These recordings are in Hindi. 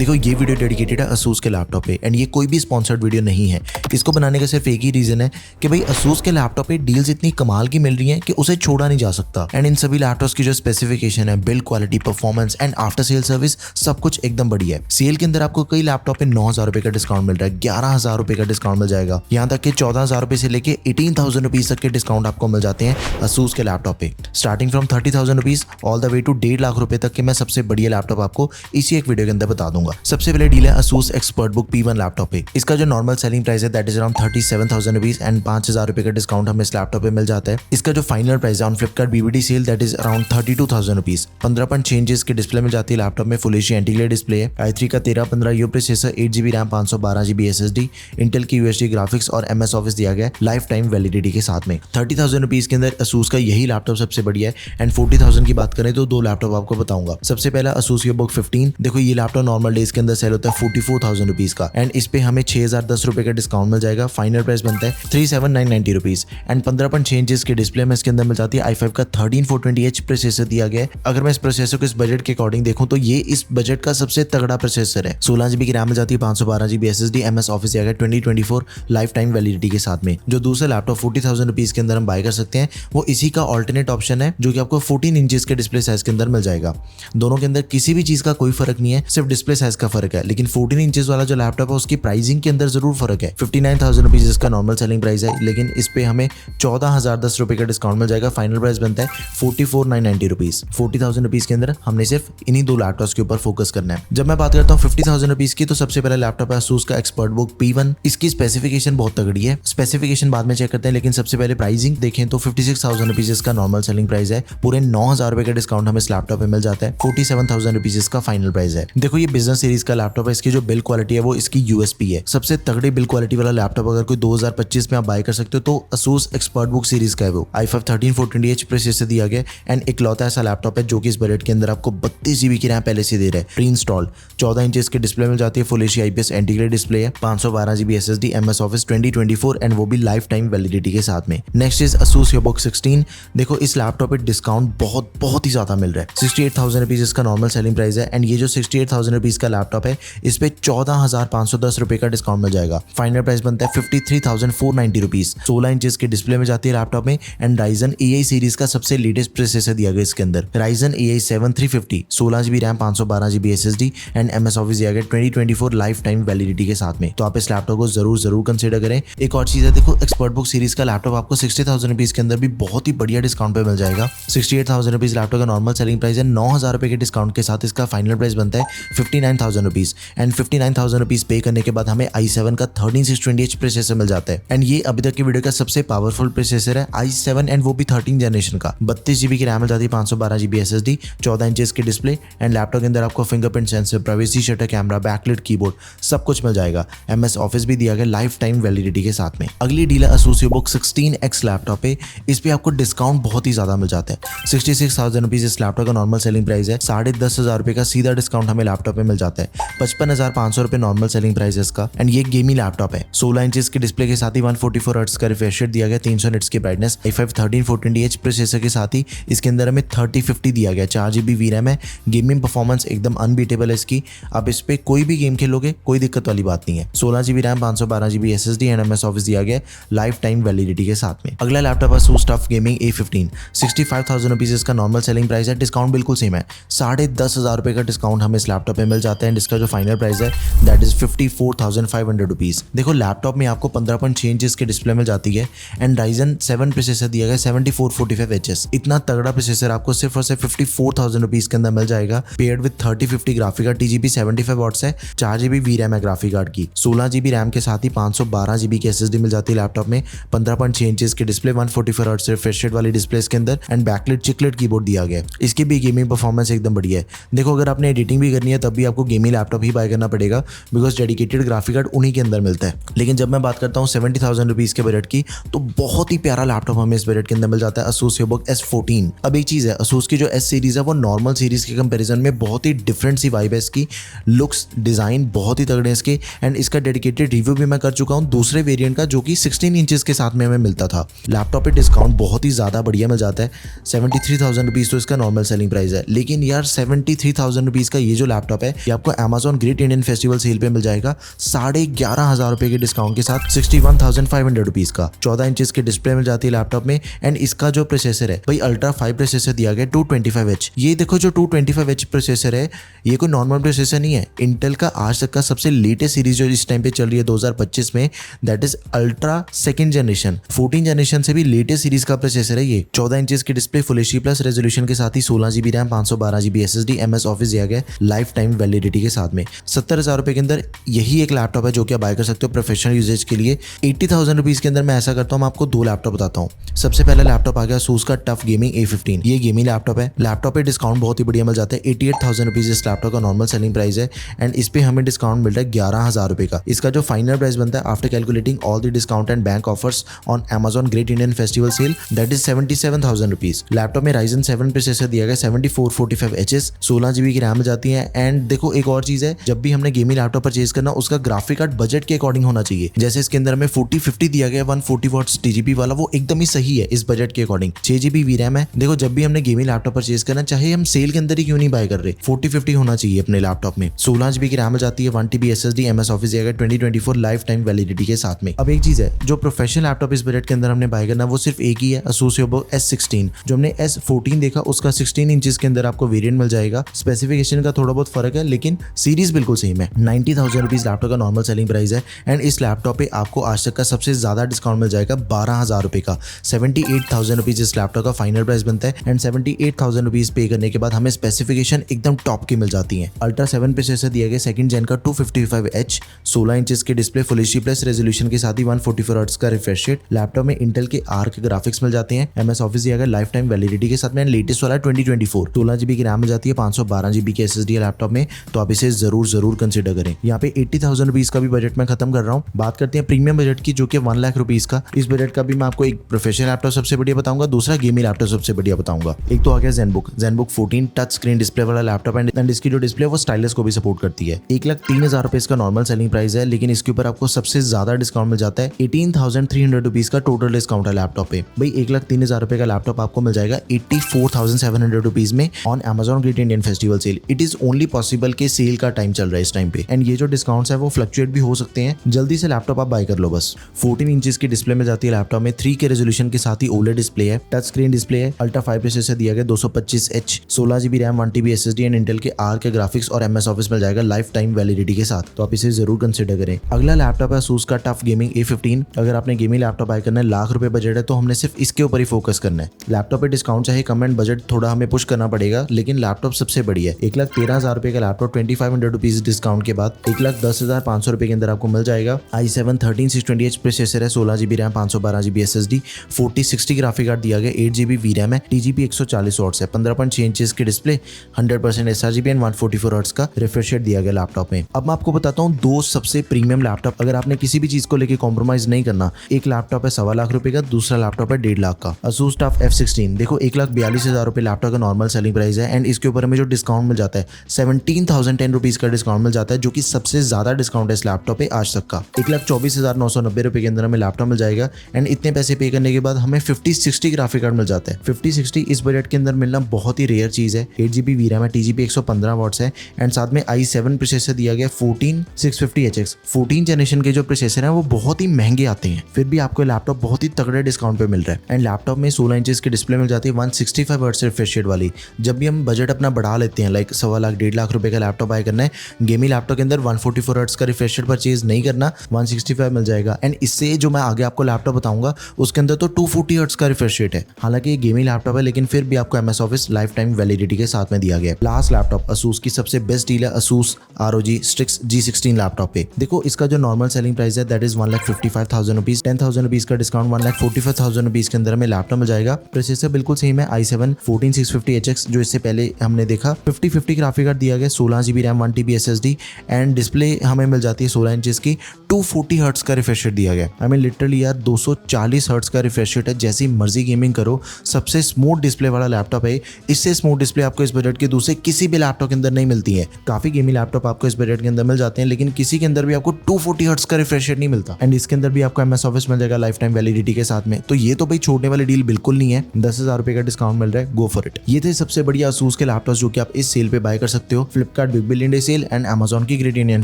देखो ये वीडियो डेडिकेटेड है असूस के लैपटॉप पे एंड ये कोई भी स्पॉन्सर्ड वीडियो नहीं है। इसको बनाने का सिर्फ एक ही रीजन है कि भाई असूस के लैपटॉप पे डील्स इतनी कमाल की मिल रही हैं कि उसे छोड़ा नहीं जा सकता। एंड इन सभी लैपटॉप्स की जो स्पेसिफिकेशन है, build quality, performance and after sale service सब कुछ एकदम बढ़िया है। सेल के अंदर आपको कई लैपटॉप पे 9,000 रुपए का डिस्काउंट मिल रहा है, 11,000 रुपए का डिस्काउंट मिल जाएगा, यहाँ तक कि 14,000 रुपए से लेके 18,000 रुपीज तक के डिस्काउंट आपको मिल जाते हैं असूस के लैपटॉप पे, starting from 30,000 rupees all the way to 1.5 lakh रुपए तक के मैं सबसे बढ़िया लैपटॉप आपको इसी एक वीडियो के अंदर बता दूंगा। सबसे पहले डील है असूस एक्सपर्टबुक P1 लैपटॉप पे। इसका जो नॉर्मल सेलिंग प्राइस है that is around 37,000 rupees and 5,000 रुपए का डिस्काउंट हमें इस लैपटॉप पे मिल जाता है। इसका जो फाइनल प्राइस है on Flipkart BBD sale that is around 32,000 rupees. 15 inches की डिस्प्ले मिल जाती है लैपटॉप में, full HD anti glare display है, i3 का 1315 processor, 8GB RAM, 512GB SSD, Intel की UHD ग्राफिक्स और MS ऑफिस दिया गया है लाइफ टाइम वैलिडिटी के साथ में। 30,000 रुपीज के अंदर असूस का यही लैपटॉप सबसे बढ़िया है। एंड 40,000 की बात करें तो दो लैपटॉप आपको बताऊंगा। सबसे पहला असूस ईबुक 15। देखो ये लैपटॉप नॉर्मल डेज के अंदर सेल होता है 44,000 रुपीज का एंड इस पे हमें 6,010 रुपए का डिस्काउंट मिल जाएगा। फाइनल प्राइस बनता है 37,990 रुपीज एंड 15 इंचेस की डिस्प्ले में इसके अंदर मिल जाती है i5 का 13420H प्रोसेसर दिया गया है। अगर मैं इस प्रोसेसर को इस बजट के अकॉर्डिंग देखूं तो ये इस बजट का सबसे तगड़ा प्रोसेसर है। 16GB की रैम मिल जाती है, 512GB SSD, MS ऑफिस दिया गया 2024 लाइफ टाइम वैलिडिटी के साथ में। जो दूसरा लैपटॉप 40,000 रुपीज के अंदर हम बाय कर सकते हैं वो इसी का ऑल्टरनेट ऑप्शन है जो कि आपको 14 इंचेस के डिस्प्ले साइज के अंदर मिल जाएगा। दोनों के अंदर किसी भी चीज का कोई फर्क नहीं है, सिर्फ डिस्प्ले साइज का फर्क है। लेकिन 14 इंचेस वाला जो लैपटॉप है उसकी प्राइसिंग के अंदर जरूर फर्क है। 59,000 रुपीज इसका नॉर्मल सेलिंग प्राइस है, लेकिन इस पे हमें 14,010 रुपए का डिस्काउंट मिल जाएगा। फाइनल प्राइस बनता है 44,990 रुपीज। 40,000 रुपीज के अंदर हमने सिर्फ इन्हीं दो लैपटॉप्स के ऊपर फोकस करना है। जब मैं बात करता हूँ 50,000 रुपीज की तो सबसे पहला लैपटॉप है असूस का एक्सपर्टबुक P1। इसकी स्पेसिफिकेशन बहुत तगड़ी है, स्पेसिफिकेशन बाद में चेक करते हैं, लेकिन सबसे पहले प्राइसिंग देखें तो 56,000 रुपीज इसका नॉर्मल सेलिंग प्राइस है। पूरे 9,000 रुपए का डिस्काउंट हमें इस लैपटॉप पे मिल जाता है। 47,000 रुपीज इसका फाइनल प्राइस है। देखो ये बिजनेस सीरीज का लैपटॉप है, इसकी जो बिल्ड क्वालिटी है वो इसकी USP है। सबसे तगड़ी बिल्ड क्वालिटी वाला लैपटॉप अगर कोई 2025 में आप बाय कर सकते हो तो असूस एक्सपर्टबुक सीरीज का है वो। i5 13420H प्रोसेसर दिया गया एंड इकलौता ऐसा लैपटॉप है जो कि इस बजट के अंदर आपको 32GB की रैम पहले से दे रहा है, प्री इंस्टॉल्ड। 14 इंचेस की डिस्प्ले मिल जाती है, full HD IPS anti glare display है, 512GB SSD, MS office 2024 and वो भी लाइफ टाइम वैलिडिटी के साथ में। Next is Asus ebook 16। देखो इस लैपटॉप पे डिस्काउंट बहुत ही ज्यादा मिल रहा है। 68,000 रुपीज इसका नॉर्मल सेलिंग प्राइस है एंड ये जो 68,000 रुपीज का लैपटॉप है इस पे 14,510 रुपए का डिस्काउंट मिल जाएगा। फाइनल प्राइस बनता है 53,490 रुपीज। 16 इंचेस की डिस्प्ले में जाती है लैपटॉप में एंड Ryzen AI सीरीज का सबसे लेटेस्ट प्रोसेसर दिया गया इसके अंदर, Ryzen AI 7350, 16GB RAM, 512GB SSD and MS office दिया गया 2024 लाइफ टाइम वैलिडिटी के साथ में। तो आप इस लैपटॉप को जरूर कंसिडर करें। एक और चीज है, देखो एक्सपर्टबुक सीरीज का लैपटॉप आपको 60,000 रुपीज के अंदर भी बहुत ही बढ़िया डिस्काउंट पे मिल जाएगा। 68,000 रुपीज लैपटॉप का नॉर्मल सेलिंग प्राइस है। 9,000 रुपए के डिस्काउंट के साथ इसका फाइनल प्राइस बनता है 59,000 रुपीज एंड 59,000 रुपीज पे करने के बाद हमें i7 का 13620H प्रोसेसर मिल जाता है एंड ये अभी तक की वीडियो का सबसे पावरफुल प्रोसेसर है, i7 एंड वो भी 13 जनरेशन का। 32GB की रैम मिल जाती है, 512GB SSD, 14 इंचेस की डिस्प्ले एंड लैपटॉप के अंदर आपको fingerprint sensor, privacy shutter camera, backlight keyboard सब कुछ मिल जाएगा। MS ऑफिस भी दिया गया लाइफ टाइम वैलिडिटी के साथ में। अगली डील है असूस ईबुक 16X लैपटॉप पे। इस पे आपको डिस्काउंट बहुत ही ज्यादा मिल जाता है। 66,000 रुपीज इस लैपटॉप का नॉर्मल सेलिंग प्राइस है। 10,500 रुपए का सीधा डिस्काउंट हमें लैपटॉप पे मिल जाता है। 55,500 रुपए नॉर्मल सेलिंग प्राइस है इसका एंड ये गेमिंग लैपटॉप है। 16 इंचेस की डिस्प्ले के साथ ही 144 हर्ट्ज का रिफ्रेश रेट दिया गया, 300 निट्स की ब्राइटनेस, i5 13420H प्रोसेसर के साथ ही इसके अंदर हमें 3050 दिया गया, 4GB VRAM है। गेमिंग परफॉर्मेंस एकदम अनबीटेबल है इसकी, आप इस पे कोई भी गेम खेलोगे कोई दिक्कत वाली बात नहीं है। 16GB RAM, 512GB SSD and MS office दिया गया लाइफ टाइम वैलिडिटी के साथ में। अगला लैपटॉप है ASUS TUF Gaming A15। 65,000 rupees इसका नॉर्मल सेलिंग प्राइस है। डिस्काउंट बिल्कुल सेम है, 10,500 रुपए का डिस्काउंट हमें इस लैपटॉप पे मिल जाता है एंड इसका जो फाइनल प्राइस है दैट इज 54,500 रुपीज। देखो लैपटॉप में आपको 15.6 इंचेस की डिस्प्ले मिल जाती है एंड Ryzen 7 प्रोसेसर दिया गया 7445HS। इतना तगड़ा प्रोसेसर आपको सिर्फ और सिर्फ 54,000 रुपीज के अंदर मिल जाएगा, paired with 3050 graphic card, TGP 75 watts है, 4GB VRAM है ग्राफिक कार्ड की, 16GB रैम के साथ ही 512GB की SSD मिल जाती है लैपटॉप में, 15.6 इंचेस की डिस्प्ले, 144 हर्ट्ज रिफ्रेश रेट वाली डिस्प्ले इसके अंदर एंड बैकलाइट चिकलेट कीबोर्ड दिया गया है। इसकी भी गेमिंग परफॉर्मेंस एकदम बढ़िया है। देखो अगर आपने एडिटिंग भी करनी है तब भी आपको गेमिंग लैपटॉप ही बाय करना पड़ेगा बिकॉज डेडिकेटेड ग्राफिक कार्ड उन्हीं के अंदर मिलता है। लेकिन जब मैं बात करता हूँ 70,000 रुपीज के बजट की तो बहुत ही प्यारा लैपटॉप हमें इस बजट के अंदर मिल जाता है, ASUS ईबुक S14। अब एक चीज है, ASUS की जो S सीरीज है वो नॉर्मल सीरीज के कंपैरिजन में बहुत ही डिफरेंट सी वाइब है इसकी। लुक्स, डिजाइन बहुत ही तगड़े हैं इसके एंड इसका डेडिकेटेड रिव्यू भी मैं कर चुका हूँ दूसरे वेरिएंट का जो कि 16 इंचेस के साथ में हमें मिलता था। लैपटॉप पे डिस्काउंट बहुत ही ज्यादा बढ़िया मिल जाता है। 73,000 रुपीज तो इसका नॉर्मल सेलिंग प्राइस है, लेकिन यार 73,000 रुपीज का ये जो लैपटॉप है ये आपको Amazon Great Indian festival sale पे मिल जाएगा 11,500 रुपए के डिस्काउंट के साथ 61,500 रुपीज का। 14 इंचेस की डिस्प्ले मिल जाती है लैपटॉप में एंड इसका जो प्रोसेसर है भाई अल्ट्रा 5 प्रोसेसर दिया गया 225H। ये देखो जो 225H प्रोसेसर है ये कोई नॉर्मल प्रोसेसर नहीं है। इंटेल का आज तक का सबसे लेटेस्ट सीरीज जो इस टाइम पे चल रही है 2025 में, that is ultra second generation, 14 generation से भी लेटेस्ट सीरीज का प्रोसेसर है ये। 14 इंचेस की display, full HD plus resolution के साथ ही 16 GB RAM, 512 GB SSD, MS office दिया गया लाइफ टाइम वैलिडिटी के साथ में। 70,000 रुपए के अंदर यही एक लैपटॉप है जो कि आप बाय कर सकते हो प्रोफेशनल यूजेज के लिए। 80,000 रुपीज के अंदर मैं ऐसा करता हूँ, मैं आपको दो लैपटॉप बताता हूँ। सबसे पहला लैपटॉप आ गया ASUS का टफ गेमिंग A15। ये गेमिंग लैपटॉप है। लैपटॉप पे डिस्काउंट बहुत ही बढ़िया मिल जाता है। 88,000 रुपीज इस लैपटॉप का नॉर्मल सेलिंग प्राइस है एंड इस पे हमें डिस्काउंट मिल रहा है 11,000 रुपए का। इसका जो फाइनल प्राइस बनता है after calculating all the discount and bank offers on Amazon Great Indian festival sale, that is 77,000 rupees. Laptop में Ryzen 7 प्रोसेसर दिया गया 7445H, 16 GB की रैम मिल जाती है। एंड देखो एक और चीज है, जब भी हमने गेमिंग लैपटॉप परचेज करना उसका ग्राफिक कार्ड बजट के अकॉर्डिंग होना चाहिए। जैसे इसके अंदर हमें 4050 दिया गया 140 वॉट्स TGP वाला, वो एकदम ही सही है इस बजट के अकॉर्डिंग। 6 GB VRAM है। देखो जब भी हमने गेमिंग लैपटॉप परचेज करना, चाहे हम सेल के अंदर ही क्यों नहीं बाय कर रहे, 4050 होना चाहिए अपने लैपटॉप में। 16 GB की रैम मिल जाती है, 1 TB SSD, MS ऑफिस दिया गया 2024 लाइफ टाइम वैलिडिटी के साथ में। अब एक चीज है, जो प्रोफेशनल लैपटॉप इस बजट के अंदर हमने बाय करना वो सिर्फ एक ही है, ASUS S16। जो हमने S14 देखा उसका 16 इंचेस के अंदर आपको वेरिएंट मिल जाएगा। स्पेसिफिकेशन का थोड़ा बहुत फर्क है लेकिन सीरीज बिल्कुल सेम है। 90,000 रुपीज लैपटॉप का नॉर्मल सेलिंग प्राइस है एंड इस लैपटॉप पे आपको आज तक का सबसे ज्यादा डिस्काउंट मिल जाएगा 12,000 रुपए का। 78,000 रुपीज इस लैपटॉप का फाइनल प्राइस बनता है एंड 78,000 रुपीज पे करने के बाद हमें स्पेसिफिकेशन एकदम टॉप की मिल जाती है। अल्ट्रा 7 प्रोसेसर दिया गया सेकंड जेन का 255H, 16 इंचेस की display, full HD plus resolution के साथ ही 144 हर्ट्ज का रिफ्रेश रेट। लैपटॉप में इंटेल के आर्क ग्राफिक्स मिल जाते हैं, MS ऑफिस दिया गया लाइफ टाइम वैलिडिटी के साथ में। लेटेस्ट वाला 2024 16 GB की रैम मिल जाती है, 512 GB की SSD है लैपटॉप में, तो आप इसे जरूर कंसिडर करें। यहाँ पे 80,000 रुपीज का भी बजट मैं खत्म कर रहा हूँ। बात करते हैं प्रीमियम बजट की जो कि 1 लाख रुपीज का। इस बजट का भी मैं आपको एक प्रोफेशनल लैपटॉप सबसे बढ़िया बताऊंगा, दूसरा गेमिंग लैपटॉप सबसे बढ़िया बताऊंगा। एक तो आ गया ZenBook 14 टच स्क्रीन डिस्प्ले वाला लैपटॉप एंड इसकी जो डिस्प्ले वो स्टाइलस को भी सपोर्ट करती है। 1,03,000 रुपए इसका नॉर्मल सेलिंग प्राइस है लेकिन इसके ऊपर आपको सबसे ज्यादा डिस्काउंट मिल जाता है। 18,300 रुपीज का टोटल डिस्काउंट है लैपटॉप पे। भाई 1,03,000 रुपए का लैपटॉप आपको मिल जाएगा 84,700 रुपीज में on Amazon Great Indian festival sale. It is only possible के सेल का टाइम चल रहा है इस टाइम पे एंड ये जो डिस्काउंट्स है वो फ्लक्चुएट भी हो सकते हैं। जल्दी से लैपटॉप आप बाय कर लो बस। 14 इंचेस की डिस्प्ले में जाती है लैपटॉप में, 3 के रेजोल्यूशन के साथ ही OLED डिस्प्ले है, टच स्क्रीन डिस्प्ले है, अल्ट्रा 5 प्रोसेसर दिया गया 225H, 16 GB RAM, 1 TB SSD and Intel के आर्क के ग्राफिक्स और MS ऑफिस मिल जाएगा लाइफ टाइम वैलिडिटी के साथ, तो आप इसे जरूर कंसिडर करें। अगला लैपटॉप है ASUS का टफ गेमिंग A15। अगर आपने गेमिंग लैपटॉप बाय करना है, लाख रुपए बजट है, तो हमने सिर्फ इसके ऊपर ही फोकस करना है। लैपटॉप पे डिस्काउंट चाहे कम एंड बजट थोड़ा हमें पुश करना पड़ेगा लेकिन लैपटॉप सबसे बढ़िया है। 1,13,000 रुपए का लैपटॉप 2,500 रुपीज डिस्काउंट के बाद 1,10,500 रुपए के अंदर आपको मिल जाएगा। i7 13620H प्रोसेसर है, 16 GB RAM, 512 GB SSD, 4060 graphic card दिया गया, 8 GB VRAM है, TGP 140 वॉट्स है, 15.6 इंचेस की डिस्प्ले, 100% sRGB एंड 144 हर्ट्ज का रिफ्रेश रेट दिया गया लैपटॉप में। अब मैं आपको बताता हूँ दो सबसे प्रीमियम लैपटॉप। अगर आपने किसी भी चीज को लेकर कॉम्प्रोमाइज नहीं करना, एक लैपटॉप है 1.25 लाख रुपए का, दूसरा लैपटॉप है 1.5 लाख का, ASUS TUF F16। देखो 1,42,000 रुपए लैपटॉप का नॉर्मल सेलिंग प्राइस है एंड इसके ऊपर हमें जो डिस्काउंट मिल जाता है 17,010 रुपीज का डिस्काउंट मिल जाता है, जो कि सबसे ज्यादा डिस्काउंट है इस लैपटॉप पे आज तक का। 1,24,990 रुपए के अंदर हमें लैपटॉप मिल जाएगा एंड इतने पैसे पे करने के बाद हमें 5060 ग्राफिक कार्ड मिल जाता है। 5060 इस बजट के अंदर मिलना बहुत ही रेयर चीज है। 8 GB VRAM है, TGP 115 वॉट्स है एंड साथ में i7 प्रोसेसर दिया गया 14650HX। 14 जनरेशन के जो प्रोसेसर है वो बहुत ही महंगे आते हैं, फिर भी आपको लैपटॉप बहुत ही तगड़े डिस्काउंट पे मिल रहा है। एंड लैपटॉप में 16 इंचेस की डिस्प्ले मिल जाती है 165 हर्ट्ज रिफ्रेश रेट वाली। जब भी हम बजट अपना बढ़ा लेते हैं, लाइक 1.25 लाख 1.5 लाख रुपए का लैपटॉप बाय करना है, गेमिंग लैपटॉप के अंदर 144 हर्ट्ज का रिफ्रेश रेट परचेज नहीं करना, 165 मिल जाएगा। एंड इससे जो मैं आगे आपको लैपटॉप बताऊंगा उसके अंदर तो 240 हर्ट्ज का रिफ्रेश रेट है। हालांकि ये गेमिंग लैपटॉप है लेकिन फिर भी आपको MS office life time validity के साथ में दिया गया है। लास्ट लैपटॉप ASUS की सबसे बेस्ट डील है ASUS ROG Strix G16 laptop पे। देखो इसका जो नॉर्मल सेलिंग प्राइस है दैट इज 1,55,000 रुपीज, 10,000 रुपीज का डिस्काउंट 1,45,000 रुपीज के अंदर हमें लैपटॉप मिल जाएगा। प्रोसेसर बिल्कुल सेम है, i7 14650HX जो इससे पहले हमने देखा। 5050 ग्राफिक कार्ड दिया गया, 16 GB RAM, 1 TB SSD and display हमें मिल जाती है 16 इंचेस की, 240 हर्ट्ज का रिफ्रेश रेट दिया गया। हमें लिटरली यार 240 हर्ट्ज का रिफ्रेश रेट है, जैसी मर्जी गेमिंग करो, सबसे स्मूथ डिस्प्ले वाला लैपटॉप है। इससे स्मूथ डिस्प्ले आपको इस बजट के दूसरे किसी भी लैपटॉप के अंदर नहीं मिलती है। काफी गेमिंग लैपटॉप आपको इस बजट के अंदर मिल जाते हैं लेकिन किसी के अंदर भी आपको 240 हर्ट्ज का रिफ्रेश रेट नहीं मिलता एंड इसके अंदर भी आपको MS ऑफिस मिल जाएगा लाइफ टाइम वैलिडिटी के साथ में। तो ये तो भाई छोड़ने वाली डील बिल्कुल नहीं है। 10,000 रुपए का डिस्काउंट मिल रहा है, गो फॉर इट। ये थे सबसे बढ़िया ASUS के लैपटॉप जो कि आप इस सेल पे बाय कर सकते हो। Flipkart Flipkart big billion day sale and Amazon की great Indian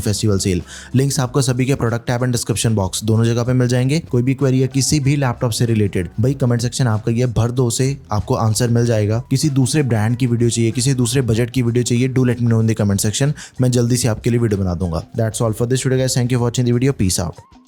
festival sale. Links आपको सभी के product tab and description box दोनों जगह पे मिल जाएंगे। कोई भी क्वेरी है किसी भी लैपटॉप से रिलेटेड, भाई कमेंट सेक्शन आपका ये भर दो, से आपको आंसर मिल जाएगा। किसी दूसरे ब्रांड की वीडियो चाहिए, किसी दूसरे बजट की वीडियो चाहिए, do let me know in the comment section. मैं जल्दी से आपके लिए वीडियो बना दूंगा। That's all for this video guys, thank you for watching the video, peace out.